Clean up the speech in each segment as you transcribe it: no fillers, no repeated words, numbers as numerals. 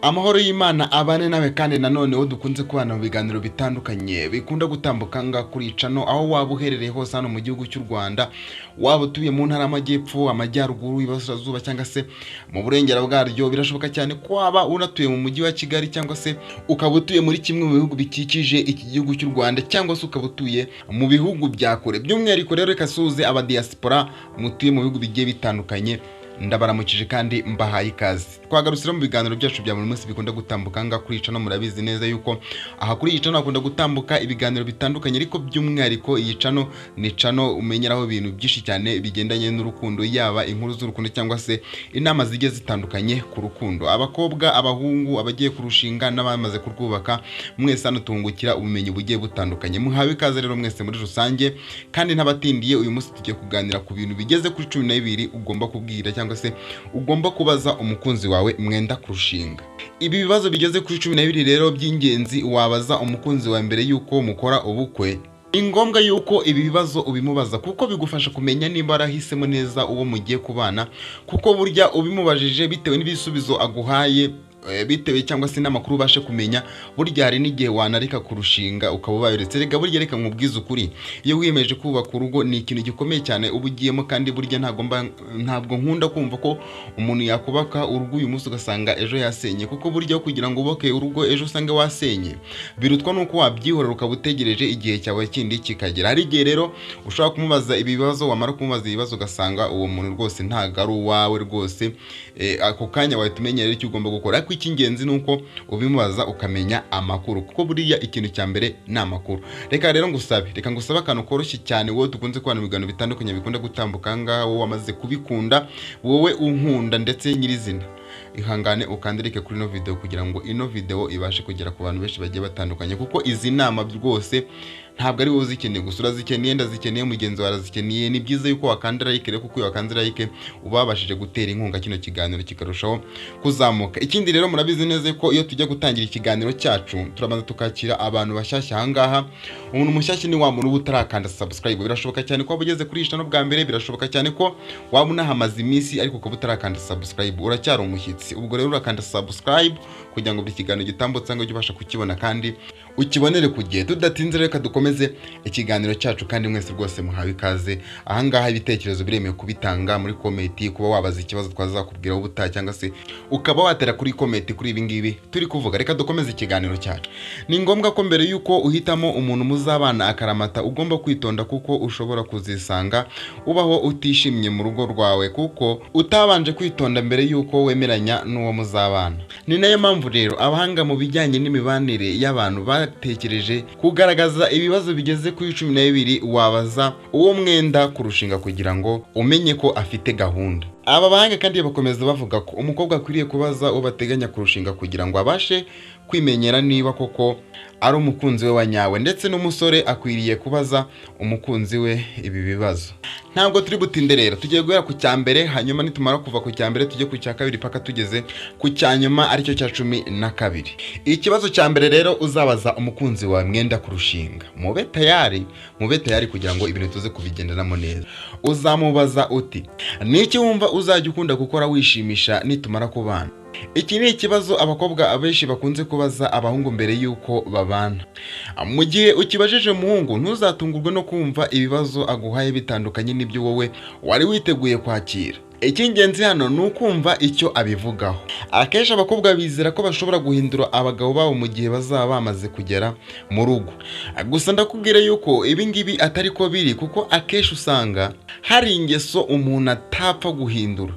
Amahoro y'Imana abane nawe kandi nanone wo dukunze kubana mu biganiro bitandukanye bikunda gutambuka nga kuri cano aho waba uherereye hose hano mu gihugu cy'u Rwanda, waba utuye mu ntara y'Amajyepfo, Amajyaruguru, Iburasirazuba cyangwa se mu burengero bwaryo. Birashoboka cyane ko waba unatuye mu mujyi wa Kigali cyangwa se ukaba utuye muri kimwe mu bihugu bikikije iki gihugu cy'u Rwanda cyangwa se ukaba utuye mu bihugu bya kure. By'umwihariko rero reka suze aba diaspora mutuye mu bihugu bigiye bitandukanye, ndabaramukije kandi mbahaye ikaze. Twagarusira mu biganiro byacu bya buri munsi bikunda gutambuka nga kuri cano. Murabizi neza yuko aha kuri iyi cano hakunda gutambuka ibiganiro bitandukanye, ariko by'umwihariko iyi cano ni cano umenyeraho ibintu byinshi cyane bigendanye n'urukundo, yaba inkuru z'urukundo cyangwa se inama zigiye zitandukanye ku rukundo. Abakobwa, abahungu, abagiye kurushinga n'abamaze kurwubaka, mwese hano tungukira ubumenyi bugiye butandukanye. Muhawe ikaze rero mwese muri rusange, kandi ntabatindiye uyu munsi tugiye kuganira ku bintu bigeze kuri 12 ugomba kubwira cyangwa se ugomba kubaza umukunzi wawe mwenda kurushinga. Ibi bibazo bigeze kuri 12 rero by'ingenzi wabaza umukunzi wawe mbere yuko mukora ubukwe. Ni ngombwa yuko ibi bibazo ubimubaza kuko bigufasha kumenya niba arahisemo neza uwo mugiye kubana, kuko burya ubimubajije bitewe n'ibisubizo aguhaye, bitewe cyangwa se n'amakuru ubashe kumenya, burya hari n'igihe wanarika kurushinga ukaba ubayeretse. Rega burya reka nkubwize ukuri, iyo wiyemeje kubaka urugo ni ikintu gikomeye cyane ubugiyemo, kandi burya ntabwo nkunda kumva ko umuntu yakubaka urugo uyu munsi ugasanga ejo yasenye, kuko burya kugira ngo ubake urugo ejo usange wasenye birutwa nuko wabyihorera ukaba utegereje igihe cyawe kindi kikagera. Hari igihe rero ushobora kumubaza ibi bibazo, wamara kumubaza ibibazo ugasanga uwo muntu rwose ntago ari uwawe rwose, ako kanya wahita umenyera icyo ugomba gukora. Ariko icy'ingenzi nuko ubimubaza ukamenya amakuru, kuko buriya ikintu cya mbere ni amakuru. Reka ngusabe akantu koroshye cyane, wowe dukunze kubana mu biganiro bitandukanye bikunda gutambuka ngaha, wowe wamaze kubikunda, wowe unkunda ndetse nyirizina, ihangane ukandirike kuri ino video kugira ngo ino video ibashe kugera ku bantu benshi bagiye batandukanye, kuko izi nama rwose ntabwo ari wowe uzikeneye gusa, urazikeneye, ndazikeneye, mugenzi wawe arazikeneye. Ni byiza yuko wakanda like rero, kuko iyo wakanda like ubabashije gutera inkunga kino kiganiro kikarushaho kuzamuka. Ikindi rero murabizi neza ko iyo tujya gutangira ikiganiro cyacu turabanza tukakira abantu bashyashya ahangaha. Umuntu mushyashya ni wa muntu uba utarakanda subscribe. Birashoboka cyane ko wabugeze kuri iyi channel bwa mbere, birashoboka cyane ko waba unahamaze iminsi ariko ukaba utarakanda subscribe, uracyari umushyitsi. Ubwo rero urakanda subscribe kugira ngo buri kiganiro gitambutse ngo ujye ubasha kukibona kandi ukibonere ku gihe. Tudatinze reka dukomeze ikiganiro cyacu, kandi mwese rwose muhawe ikaze. Ahangaha ibitekerezo biremewe kubitanga muri comment, kuba wabaza ikibazo twazakubwiraho ubutaha cyangwa se ukaba watera kuri comment kuri ibi ngibi turi kuvuga. Reka dukomeze ikiganiro cyacu. Ni ngombwa ko mbere yuko uhitamo umuntu muzabana akaramata ugomba kwitonda, kuko ushobora kuzisanga ubaho utishimye mu rugo rwawe kuko utabanje kwitonda mbere yuko wemeranya n'uwo muzabana. Ni nayo mpamvu rero abahanga mu bijyanye n'imibanire y'abantu batekereje kugaragaza ibibazo bigeze kuri 12 wabaza uwo mwenda kurushinga kugira ngo umenye ko afite gahunda. Aba bahanga kandi bakomeza bavuga ko umukobwa akwiriye kubaza uwo bateganya kurushinga kugira ngo abashe kwimenyera niba koko ari umukunzi we wa nyawe, ndetse n'umusore akwiriye kubaza umukunzi we ibi bibazo. Ntabwo turi butinde rero, tugiye guhera ku cyambere, hanyuma nitumara kuva ku cyambere tujye ku cyakabiri paka tugeze ku cyanyuma aricyo cya 12. Ikibazo cya mbere rero uzabaza umukunzi wawe mwenda kurushinga, mube tayari kugira ngo ibintu tuze kubigendanamo neza. Uzamubaza uti niki wumva uzajya ukunda gukora wishimisha nitumara kubana? Iki ni ikibazo abakobwa abenshi bakunze kubaza abahungu mbere yuko babana. Mu gihe ukibajije umuhungu, ntuzatungurwe no kumva ibibazo aguhaye bitandukanye n'ibyo wowe wari witeguye kwakira. Icy'ingenzi hano ni ukumva icyo abivugaho. Akenshi abakobwa bizera ko bashobora guhindura abagabo babo mu gihe bazaba bamaze kugera mu rugo. Gusa ndakubwira yuko ibi ngibi atari ko biri, kuko akenshi usanga hari ingeso umuntu atapfa guhindura.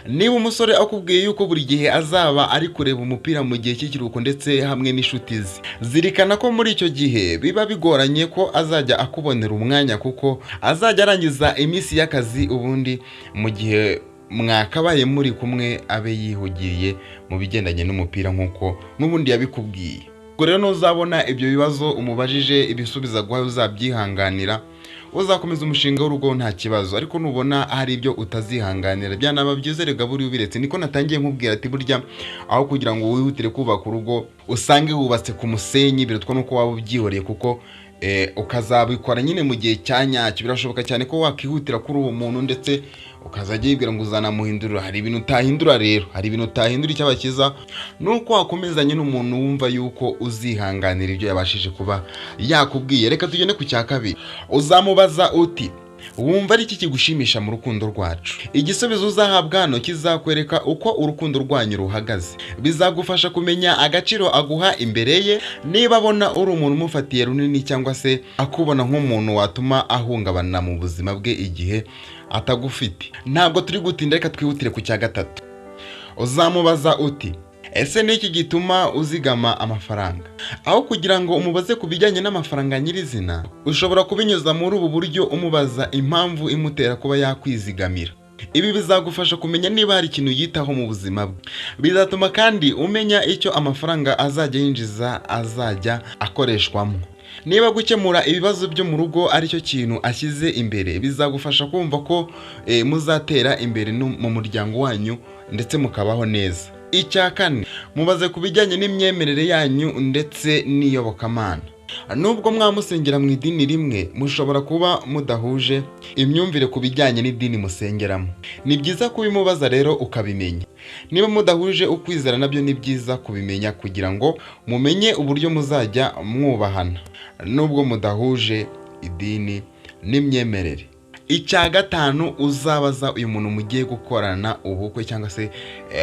Niba umusore akubwiye yuko buri gihe azaba ari kureba umupira mu gihe cy'ikiruhuko ndetse hamwe n'inshuti ze, zirikana ko muri icyo gihe biba bigoranye ko azajya akubonera umwanya, kuko azajya arangiza iminsi y'akazi, ubundi mu gihe mwakabaye muri kumwe abe yihugiriye mu bigendanye n'umupira nk'uko n'ubundi yabikubwiye. Ubwo rero nuzabona ibyo bibazo umubajije ibisubiza guhaye uzabyihanganira, uzakomeza umushinga w'urugo nta kibazo. Ariko nubona hari ibyo utazihanganira, byanaba byiza rega buri ubiretse. Niko natangiye nkubwira ati burya aho kugira ngo wihutire kubaka urugo usange wubatse ku musenyi, birutwa nuko waba ubyihoreye, kuko ukazabikora nyine mu gihe cya nyacyo. Birashoboka cyane ko wakihutira kuri uwo muntu ndetse ukazajya yibwira ngo uzanamuhindurira. Hari ibintu utahindura rero, hari ibintu utahindura. Icyabakiza nuko wakomezanye n'umuntu wumva yuko uzihanganira ibyo yabashije kuba yakubwiye. Reka tugende ku cya kabiri. Uzamubaza uti wumva ari iki kigushimisha mu rukundo rwacu? Igisubizo uzahabwa hano kizakwereka uko urukundo rwanyu ruhagaze. Bizagufasha kumenya agaciro aguha imbere ye, niba abona uri umuntu umufatiye runini cyangwa se akubona nk'umuntu watuma ahungabana mu buzima bwe igihe atagufite. Ntabwo turi gutinda, reka twihutire ku cya gatatu. Uzamubaza uti ese niki gituma uzigama amafaranga? Aho kugira ngo umubaze ku bijyanye n'amafaranga nyirizina, ushobora kubinyuza muri ubu buryo umubaza impamvu imutera kuba yakwizigamira. Ibi bizagufasha kumenya niba hari ikintu yitaho mu buzima bwe. Bizatuma kandi umenya icyo amafaranga azajya yinjiza azajya akoreshwamo. Niba gukemura ibibazo byo mu rugo aricyo kintu ashyize imbere, bizagufasha kumva ko muzatera imbere mu muryango wanyu ndetse mukabaho neza. Icya kane, mubaze ku bijyanye n'imyemerere yanyu ndetse n'iyobokamana. Nubwo mwamusengera mu idini rimwe, mushobora kuba mudahuje imyumvire ku bijyanye n'idini musengeramo. Ni byiza kubimubaza rero ukabimenya. Niba mudahuje ukwizera, nabyo ni byiza kubimenya kugira ngo mumenye uburyo muzajya mwubahana nubwo mudahuje idini n'imyemerere. Icya gatanu, uzabaza uyu muntu mugiye gukorana ubukwe cyangwa se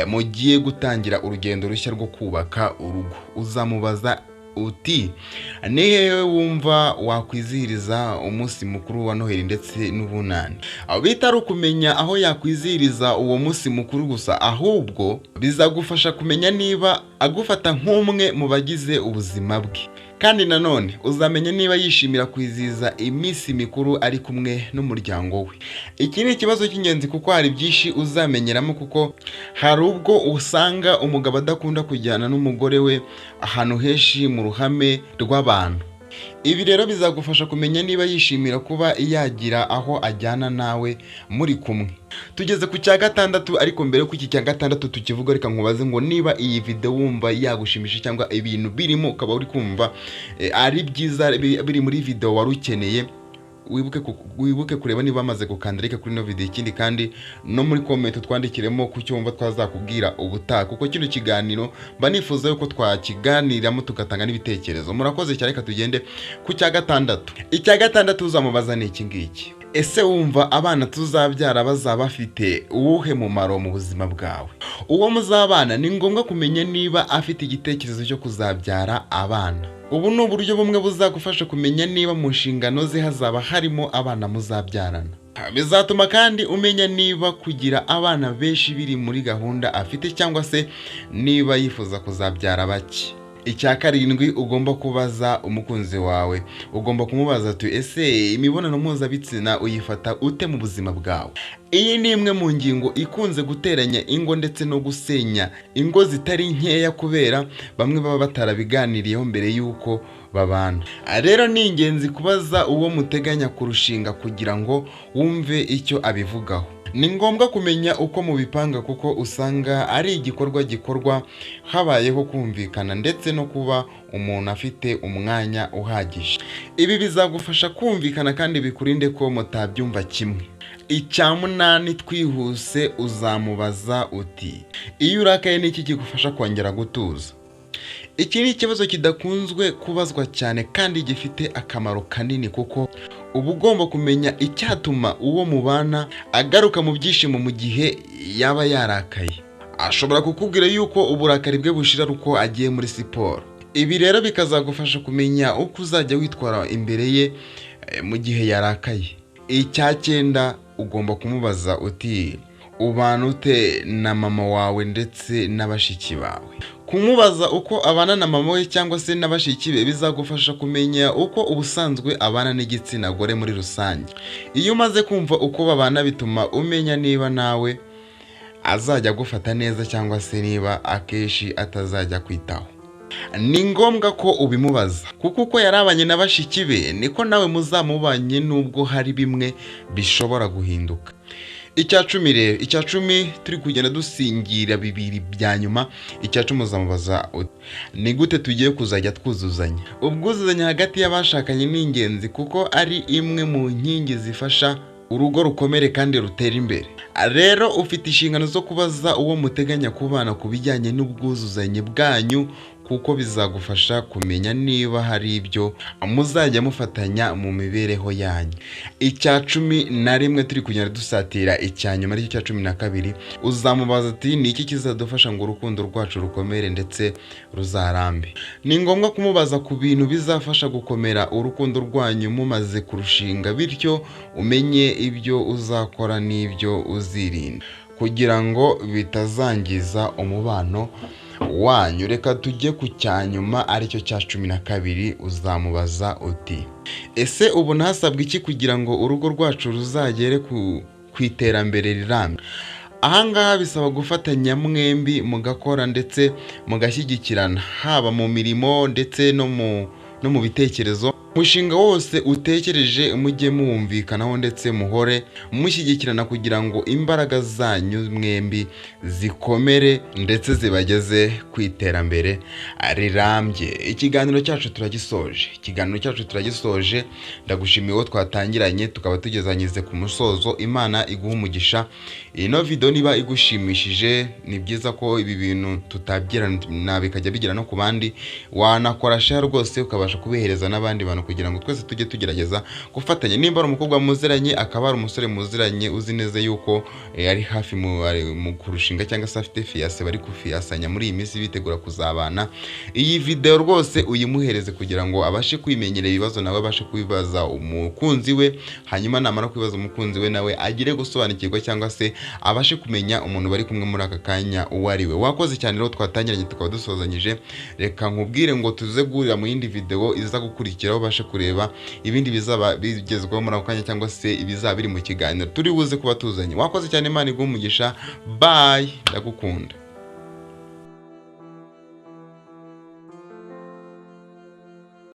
mugiye gutangira urugendo rushya rwo kubaka urugo. Uzamubaza uti ni hehe wumva wakwizihiriza umunsi mukuru wa Noheli ndetse n'ubunani? Aho bitari ukumenya aho yakwizihiriza uwo munsi mukuru gusa, ahubwo bizagufasha kumenya niba agufata nk'umwe mu bagize ubuzima bwe. Kandi nanone uzamenya niba yishimira kwizihiza iminsi mikuru ari kumwe n'umuryango we. Iki ni ikibazo cy'ingenzi kuko hari byinshi uzamenyeramo, kuko hari ubwo usanga umugabo adakunda kujyana n'umugore we ahantu henshi mu ruhame rw'abantu. Ibi rero bizagufasha kumenya niba yishimira kuba yagira aho ajyana nawe muri kumwe. Tugeze ku cya gatandatu, ariko mbere y'uko iki cya gatandatu tukivuga, reka nkubaze ngo niba iyi video wumva yagushimisha cyangwa ibintu birimo ukaba uri kumva ari byiza biri muri video wari ukeneye, wibuke kureba niba bamaze gukanda like kuri no video. Ikindi kandi no muri comment twandikiremo ku cyumva twazakubwira ubutaha, kuko kino kiganiro mba nifuza yuko twakiganiramo tugatanga n'ibitekerezo. Murakoze cyane, reka tugende ku cya gatandatu. Icya gatandatu uzamubaza ni iki ngiki. Ese wumva abana tuzabyara bazaba bafite uwuhe mumaro mu buzima bwawe? Uwo muzabana ni ngombwa kumenya niba afite igitekerezo cyo kuzabyara abana. Ubu ni uburyo bumwe buzagufasha kumenya niba mu nshingano ze hazaba harimo abana muzabyarana. Bizatuma kandi umenya niba kugira abana benshi biri muri gahunda afite cyangwa se niba yifuza kuzabyara bake. Icya karindwi, ugomba kubaza umukunzi wawe. Ugomba kumubaza ati ese imibonano mpuzabitsina uyifata ute mu buzima bwawe? Iyi ni imwe mu ngingo ikunze guteranya ingo ndetse no gusenya ingo zitari nkeya, kubera bamwe baba batarabiganiriyeho mbere y'uko babana. Rero ni ingenzi kubaza uwo muteganya kurushinga kugira ngo wumve icyo abivugaho. Ni ngombwa kumenya uko mubipanga, kuko usanga ari igikorwa gikorwa habayeho kumvikana ndetse no kuba umuntu afite umwanya uhagije. Ibi bizagufasha kumvikana kandi bikurinde ko mutabyumva kimwe. Icya munani, twihuse, uzamubaza uti iyo urakaye ni iki kigufasha kongera gutuza? Iki ni ikibazo kidakunzwe kubazwa cyane kandi gifite akamaro kanini, kuko uba ugomba kumenya icyatuma uwo mubana agaruka mu byishimo mu gihe yaba yarakaye. Ashobora kukubwira yuko uburakari bwe bushira uko agiye muri siporo. Ibi rero bikazagufasha kumenya uko uzajya witwara imbere ye mu gihe yarakaye. Icya cyenda, ugomba kumubaza uti ubana ute na mama wawe ndetse n'abashiki bawe? Kumubaza uko abana na mama we cyangwa se n'abashiki be bizagufasha kumenya uko ubusanzwe abana n'igitsina gore muri rusange. Iyo umaze kumva uko babana, bituma umenya niba nawe azajya gufata neza cyangwa se niba akenshi atazajya kwitaho. Ni ngombwa ko ubimubaza, kuko uko yarabanye n'abashiki be niko nawe muzamubanye, nubwo hari bimwe bishobora guhinduka. icya cumi rero, icya cumi turi kugenda dusingira bibiri bya nyuma. Icya cumi uzamubaza ni gute tugiye kuzajya twuzuzanya. Ubwuzuzanye hagati y'abashakanye ni ingenzi kuko ari imwe mu nkingi zifasha urugo rukomere kandi rutera imbere. Rero ufite inshingano zo kubaza uwo muteganya kubana ku bijyanye n'ubwuzuzanye bwanyu, kuko bizagufasha kumenya niba hari ibyo muzajya mufatanya mu mibereho yanyu. Icya cumi na rimwe turi kugenda dusatira icya nyuma aricyo cya cumi na kabiri, uzamubaza ati ni iki kizadufasha ngo urukundo rwacu rukomere ndetse ruzarambe. Ni ngombwa kumubaza ku bintu bizafasha gukomera urukundo rwanyu mumaze kurushinga, bityo umenye ibyo uzakora n'ibyo uzirinda kugira ngo bitazangiza umubano wanyu. Reka tujye ku cya nyuma aricyo cya cumi na kabiri, uzamubaza uti ese ubu hasabwa iki kugira ngo urugo rwacu ruzagere ku iterambere rirambye? Ahangaha bisaba gufatanya mwembi mugakora ndetse mugashyigikirana, haba mu mirimo ndetse no mu bitekerezo. Umushinga wose utekereje mujye muwumvikanaho ndetse muhore mushyigikirana kugira ngo imbaraga zanyu mwembi zikomere ndetse zibageze ku iterambere rirambye. Ikiganiro cyacu turagisoje. Ndagushimiye wo twatangiranye tukaba tugezanyize ku musozo. Imana iguha umugisha. Ino video niba igushimishije, ni byiza ko ibi bintu tutabyirana bikajya bigira no ku bandi, wanakora share rwose ukabasha kubihereza n'abandi bantu kugira ngo twese tujye tugerageza gufatanya. Nimba ari umukobwa muziranye akaba ari umusore muziranye uzi neza yuko ari hafi mu kurushinga cyangwa se afite fiancé bari kufiyasanya muri iyi minsi bitegura kuzabana, iyi video rwose uyimuhereze kugira ngo abashe kwimenyera ibibazo nawe abashe kubibaza umukunzi we, hanyuma namara kwibaza umukunzi we nawe agire gusobanukirwa cyangwa se abashe kumenya umuntu bari kumwe muri aka kanya uwo ari we. Wakoze cyane rero twatangiranye tukaba dusozanyije. Reka nkubwire ngo tuze guhurira mu yindi video iza gukurikiraho, bashe kureba ibindi bizaba bigezweho muri ako kanya cyangwa se ibizaba biri mu kiganiro turi buze kuba tuzanye. Wakoze cyane, Imana iguhe umugisha. Bye, ndagukunda.